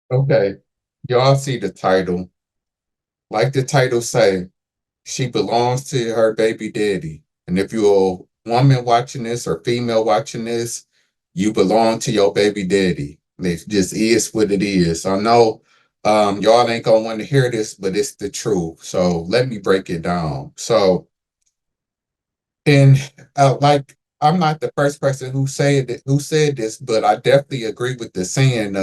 Okay, y'all see the title. Like the title say, she belongs to her baby daddy. And if you're a woman watching this or female watching this, you belong to your baby daddy. It just is what it is. I know y'all ain't gonna want to hear this, but it's the truth. So let me break it down. So and like I'm not the first person who said this, but I definitely agree with the saying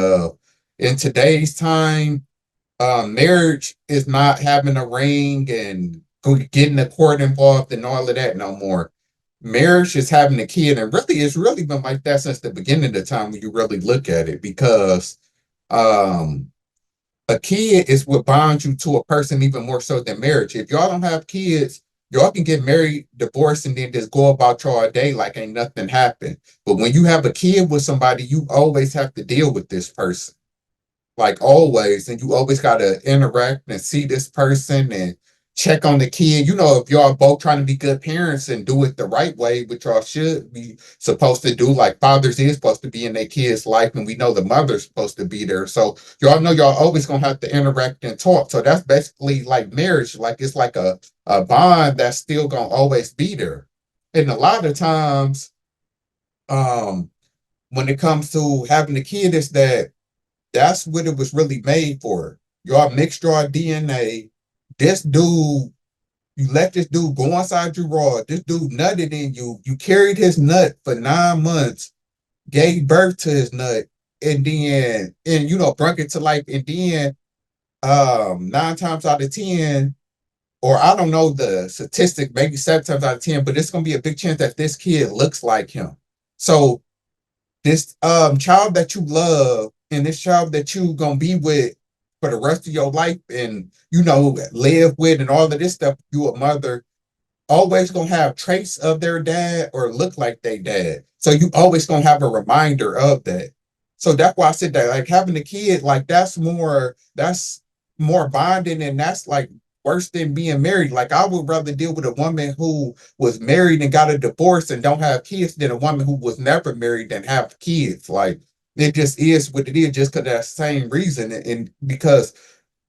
in today's time marriage is not having a ring and getting the court involved and all of that no more. Marriage is having a kid, and really, it's really been like that since the beginning of the time when you really look at it, because um, a kid is what bonds you to a person even more so than marriage. If y'all don't have kids, y'all can get married, divorced, and then just go about y'all day like ain't nothing happened. But when you have a kid with somebody, you always have to deal with this person like always, and you always got to interact and see this person and check on the kid. You know, if y'all both trying to be good parents and do it the right way, which y'all should be supposed to do, like fathers is supposed to be in their kid's life, and we know the mother's supposed to be there. So y'all know y'all always gonna have to interact and talk. So that's basically like marriage, like it's like a bond that's still gonna always be there. And a lot of times, um, when it comes to having a kid, is that that's what it was really made for. Y'all mixed your DNA. This dude, you let this dude go inside your raw. This dude nutted in you. You carried his nut for 9 months, gave birth to his nut, and then brought it to life. And then 9 times out of 10, or I don't know the statistic, maybe 7 times out of 10, but it's gonna be a big chance that this kid looks like him. So this child that you love and this child that you gonna be with for the rest of your life and live with and all of this stuff, you a mother always gonna have traits of their dad or look like they dad. So you always gonna have a reminder of that. So that's why I said that like having a kid, like that's more bonding and that's like worse than being married. Like I would rather deal with a woman who was married and got a divorce and don't have kids than a woman who was never married and have kids. Like it just is what it is, just because that same reason. And because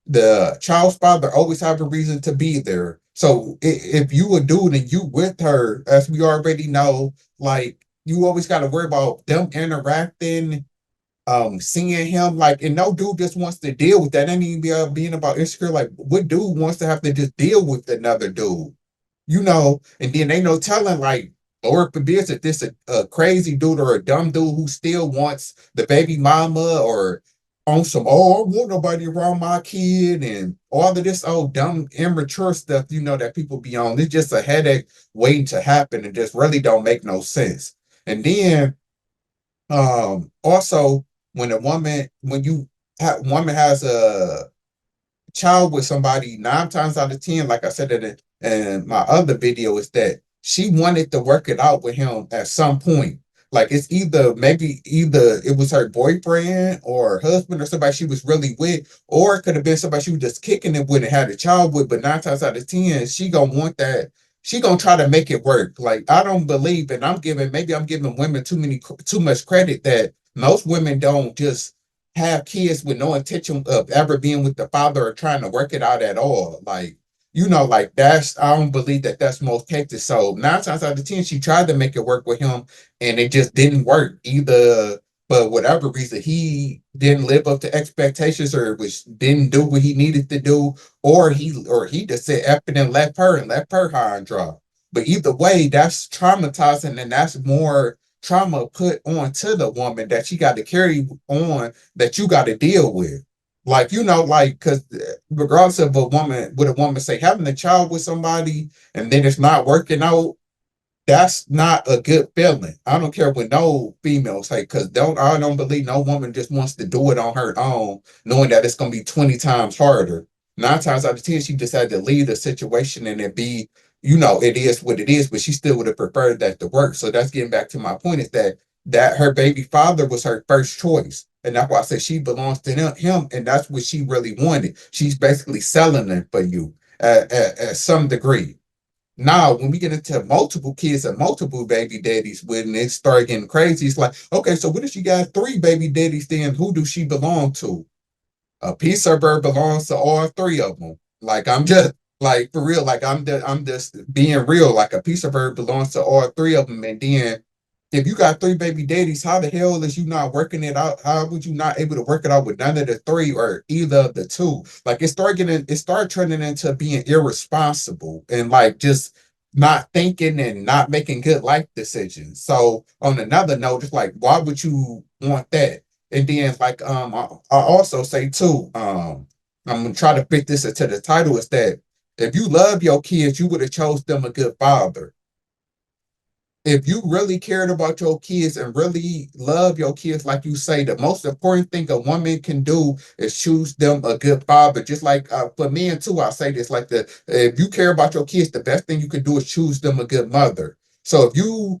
the child's father always have a reason to be there. So if you a dude and you with her, as we already know, like you always got to worry about them interacting, seeing him like, and no dude just wants to deal with that. Ain't even being about insecure. Like, what dude wants to have to just deal with another dude? And then ain't no telling like. Lord forbid if this a crazy dude or a dumb dude who still wants the baby mama or on some, oh, I want nobody around my kid and all of this old dumb immature stuff, that people be on. It's just a headache waiting to happen and just really don't make no sense. And then also when you woman has a child with somebody 9 times out of 10, like I said in my other video, is that she wanted to work it out with him at some point. Like it's either it was her boyfriend or her husband or somebody she was really with, or it could have been somebody she was just kicking it with and had a child with. But 9 times out of 10, she gonna want that. She gonna try to make it work. Like I don't believe, and maybe I'm giving women too much credit that most women don't just have kids with no intention of ever being with the father or trying to work it out at all. Like, like I don't believe that that's most cases. So 9 times out of 10, she tried to make it work with him and it just didn't work either. But whatever reason, he didn't live up to expectations or didn't do what he needed to do, or he just said F it and left her high and dry. But either way, that's traumatizing and that's more trauma put onto the woman that she got to carry on that you got to deal with. Like, like, because regardless of would a woman say having a child with somebody and then it's not working out, that's not a good feeling. I don't care what no female say, because I don't believe no woman just wants to do it on her own, knowing that it's gonna be 20 times harder. 9 times out of 10, she just had to leave the situation and it be, it is what it is, but she still would have preferred that to work. So that's getting back to my point is that her baby father was her first choice. And that's why I said she belongs to him, and that's what she really wanted. She's basically selling it for you at some degree. Now, when we get into multiple kids and multiple baby daddies, when it start getting crazy, it's like, okay, so what if she got 3 baby daddies? Then who do she belong to? A piece of her belongs to all three of them. Like I'm just like for real, like I'm just being real. Like a piece of her belongs to all three of them. And then if you got three baby daddies, how the hell is you not working it out? How would you not able to work it out with none of the three or either of the two? Like it started turning into being irresponsible and like just not thinking and not making good life decisions. So on another note, it's like, why would you want that? And then like I also say too, I'm gonna try to fit this into the title is that if you love your kids, you would have chose them a good father. If you really cared about your kids and really love your kids, like you say, the most important thing a woman can do is choose them a good father. Just like for men too, I say this like the if you care about your kids, the best thing you can do is choose them a good mother. So if you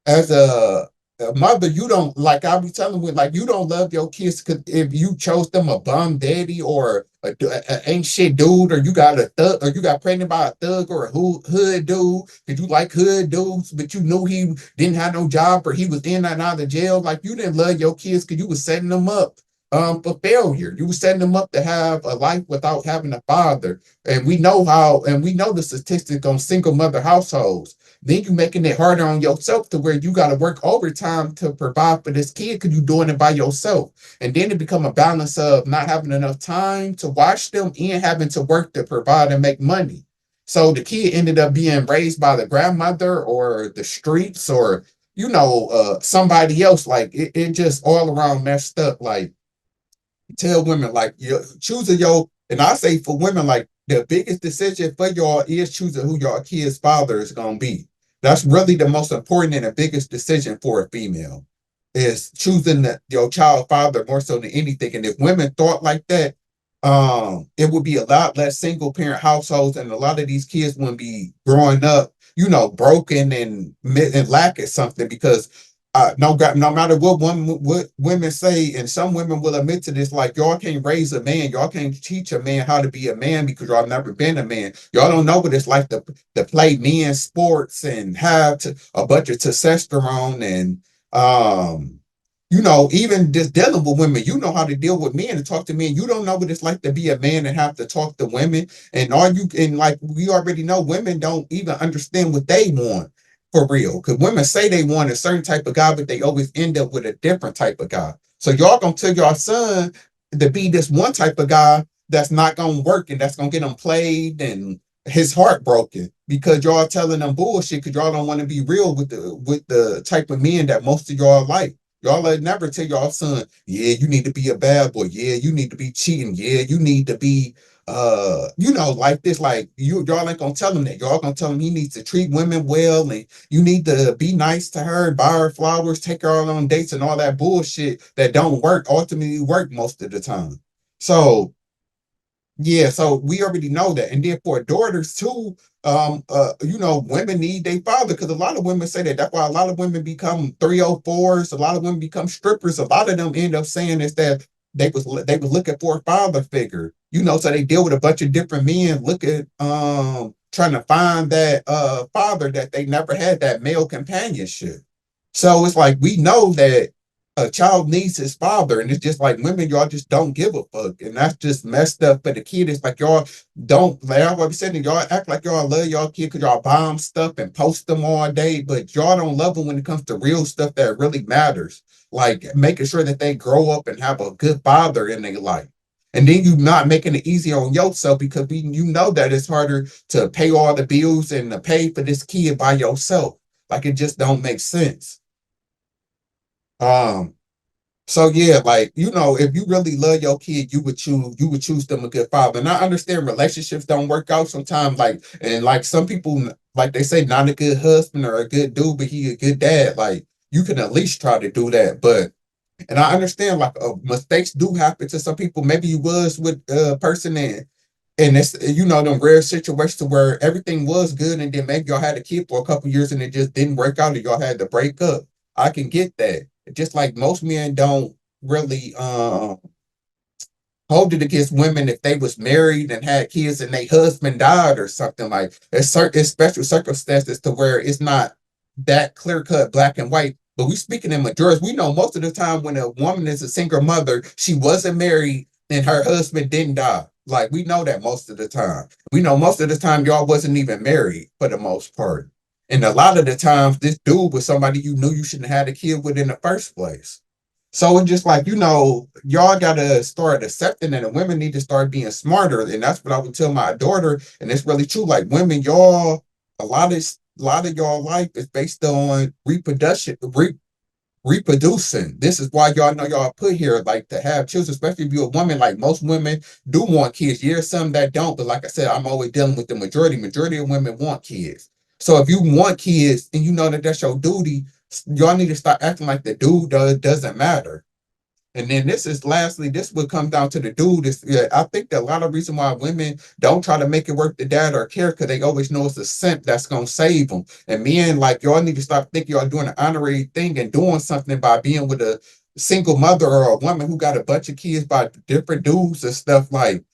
as a mother, you don't like I'll be telling you, like you don't love your kids because if you chose them a bum daddy or a ain't shit dude, or you got a thug, or you got pregnant by a thug or a hood dude, because you like hood dudes, but you knew he didn't have no job or he was in and out of jail. Like you didn't love your kids because you was setting them up for failure. You were setting them up to have a life without having a father. And we know the statistics on single mother households. Then you making it harder on yourself to where you got to work overtime to provide for this kid because you're doing it by yourself. And then it become a balance of not having enough time to watch them and having to work to provide and make money. So the kid ended up being raised by the grandmother or the streets or somebody else. Like it just all around messed up. Like tell women like you choosing your and I say for women like the biggest decision for y'all is choosing who your kid's father is gonna be. That's really the most important and the biggest decision for a female is choosing your child father more so than anything. And if women thought like that, it would be a lot less single parent households, and a lot of these kids wouldn't be growing up, broken and lacking something because no matter what women say, and some women will admit to this, like y'all can't raise a man, y'all can't teach a man how to be a man because y'all never been a man. Y'all don't know what it's like to play men's sports and have a bunch of testosterone and even just dealing with women. You know how to deal with men and talk to men. You don't know what it's like to be a man and have to talk to women. And like we already know, women don't even understand what they want for real. Because women say they want a certain type of guy, but they always end up with a different type of guy. So y'all gonna tell your son to be this one type of guy that's not gonna work and that's gonna get him played and his heart broken because y'all telling them bullshit because y'all don't want to be real with the type of men that most of y'all like. Y'all never tell y'all son, yeah, you need to be a bad boy. Yeah, you need to be cheating. Yeah, you need to be like this. Like y'all ain't gonna tell him that. Y'all gonna tell him he needs to treat women well and you need to be nice to her, buy her flowers, take her out on dates and all that bullshit that don't work, ultimately work most of the time. So yeah, so we already know that. And then for daughters too, women need their father because a lot of women say that. That's why a lot of women become 304s, a lot of women become strippers. A lot of them end up saying is that they was looking for a father figure, so they deal with a bunch of different men looking trying to find that father that they never had that male companionship. So it's like we know that a child needs his father, and it's just like women, y'all just don't give a fuck, and that's just messed up. For the kid, it's like y'all don't. Like I was saying, y'all act like y'all love y'all kid because y'all buy them stuff and post them all day, but y'all don't love them when it comes to real stuff that really matters, like making sure that they grow up and have a good father in their life. And then you not making it easy on yourself because you know that it's harder to pay all the bills and to pay for this kid by yourself. Like it just don't make sense. Um, so yeah, like if you really love your kid, you would choose them a good father. And I understand relationships don't work out sometimes, like some people like they say not a good husband or a good dude, but he a good dad. Like you can at least try to do that. But and I understand like mistakes do happen to some people. Maybe you was with a person and it's them rare situations where everything was good and then maybe y'all had a kid for a couple years and it just didn't work out and y'all had to break up. I can get that. Just like most men don't really hold it against women if they was married and had kids and their husband died or something. Like it's special circumstances to where it's not that clear cut black and white. But we speaking in majorities. We know most of the time when a woman is a single mother, she wasn't married and her husband didn't die. Like we know that most of the time. We know most of the time y'all wasn't even married for the most part. And a lot of the times this dude was somebody you knew you shouldn't have had a kid with in the first place. So it's just like, y'all gotta start accepting it, and women need to start being smarter. And that's what I would tell my daughter. And it's really true. Like women, y'all, a lot of y'all life is based on reproducing. This is why y'all know y'all put here, like to have children, especially if you're a woman. Like most women do want kids. There's some that don't, but like I said, I'm always dealing with the majority. Majority of women want kids. So if you want kids and you know that that's your duty, y'all need to start acting like the dude doesn't matter. And then this would come down to the dude. Yeah, I think that a lot of reason why women don't try to make it work the dad or care because they always know it's a simp that's gonna save them. And men, like y'all need to stop thinking y'all doing an honorary thing and doing something by being with a single mother or a woman who got a bunch of kids by different dudes and stuff. Like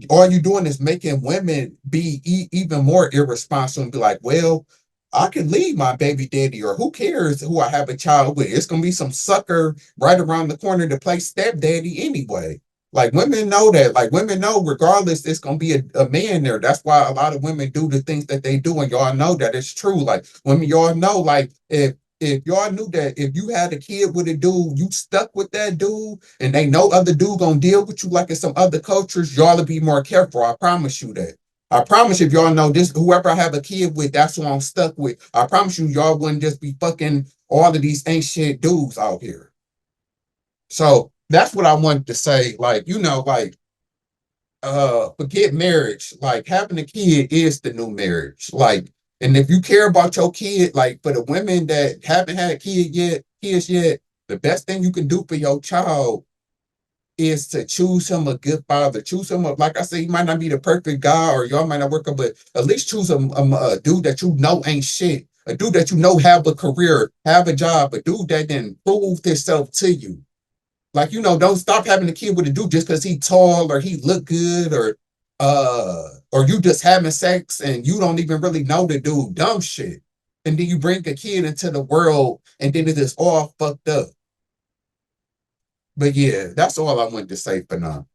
all you doing is making women be even more irresponsible and be like, well, I can leave my baby daddy, or who cares who I have a child with? It's gonna be some sucker right around the corner to play stepdaddy anyway. Like women know that. Like women know, regardless, it's gonna be a man there. That's why a lot of women do the things that they do, and y'all know that it's true. Like women, y'all know, like if y'all knew that if you had a kid with a dude, you stuck with that dude, and they know other dude gonna deal with you like in some other cultures, y'all to be more careful. I promise you that. I promise you, if y'all know this, whoever I have a kid with, that's who I'm stuck with. I promise you, y'all wouldn't just be fucking all of these ancient dudes out here. So that's what I wanted to say. Like, like forget marriage. Like having a kid is the new marriage. Like, and if you care about your kid, like for the women that haven't had kids yet, the best thing you can do for your child is to choose him a good father. Choose him a, like I said, he might not be the perfect guy, or y'all might not work out, but at least choose a dude that you know ain't shit. A dude that you know have a career, have a job, a dude that then proved himself to you. Like, don't stop having a kid with a dude just because he tall or he look good, or you just having sex and you don't even really know the dude. Dumb shit. And then you bring a kid into the world and then it is all fucked up. But yeah, that's all I wanted to say for now.